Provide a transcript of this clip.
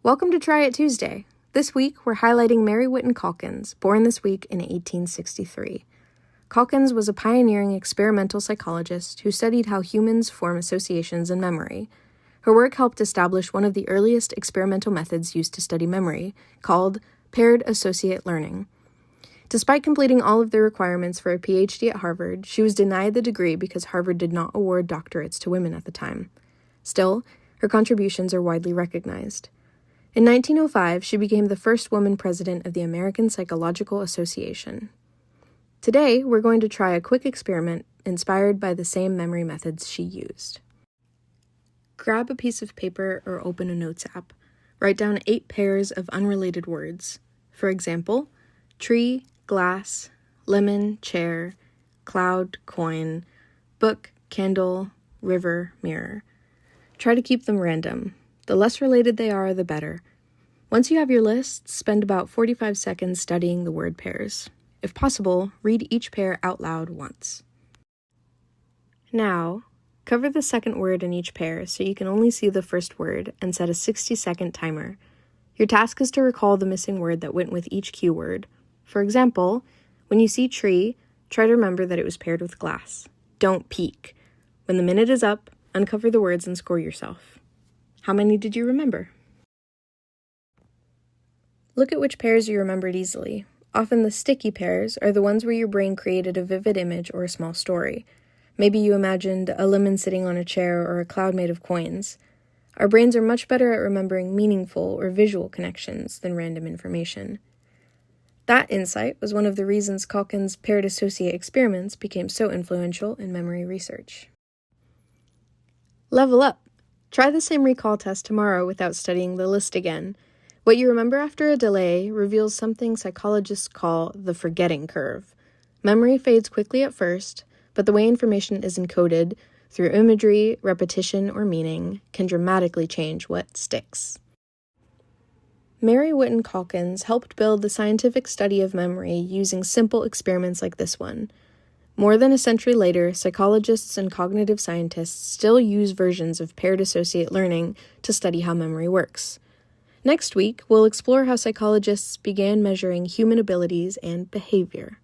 Welcome to Try It Tuesday. This week, we're highlighting Mary Whiton Calkins, born this week in 1863. Calkins was a pioneering experimental psychologist who studied how humans form associations in memory. Her work helped establish one of the earliest experimental methods used to study memory, called paired associate learning. Despite completing all of the requirements for a PhD at Harvard, she was denied the degree because Harvard did not award doctorates to women at the time. Still, her contributions are widely recognized. In 1905, she became the first woman president of the American Psychological Association. Today, we're going to try a quick experiment inspired by the same memory methods she used. Grab a piece of paper or open a notes app. Write down 8 pairs of unrelated words. For example, tree, glass, lemon, chair, cloud, coin, book, candle, river, mirror. Try to keep them random. The less related they are, the better. Once you have your list, spend about 45 seconds studying the word pairs. If possible, read each pair out loud once. Now, cover the second word in each pair so you can only see the first word and set a 60-second timer. Your task is to recall the missing word that went with each cue word. For example, when you see tree, try to remember that it was paired with glass. Don't peek. When the minute is up, uncover the words and score yourself. How many did you remember? Look at which pairs you remembered easily. Often the sticky pairs are the ones where your brain created a vivid image or a small story. Maybe you imagined a lemon sitting on a chair or a cloud made of coins. Our brains are much better at remembering meaningful or visual connections than random information. That insight was one of the reasons Calkins' paired associate experiments became so influential in memory research. Level up! Try the same recall test tomorrow without studying the list again. What you remember after a delay reveals something psychologists call the forgetting curve. Memory fades quickly at first, but the way information is encoded through imagery, repetition, or meaning can dramatically change what sticks. Mary Whiton Calkins helped build the scientific study of memory using simple experiments like this one. More than a century later, psychologists and cognitive scientists still use versions of paired associate learning to study how memory works. Next week, we'll explore how psychologists began measuring human abilities and behavior.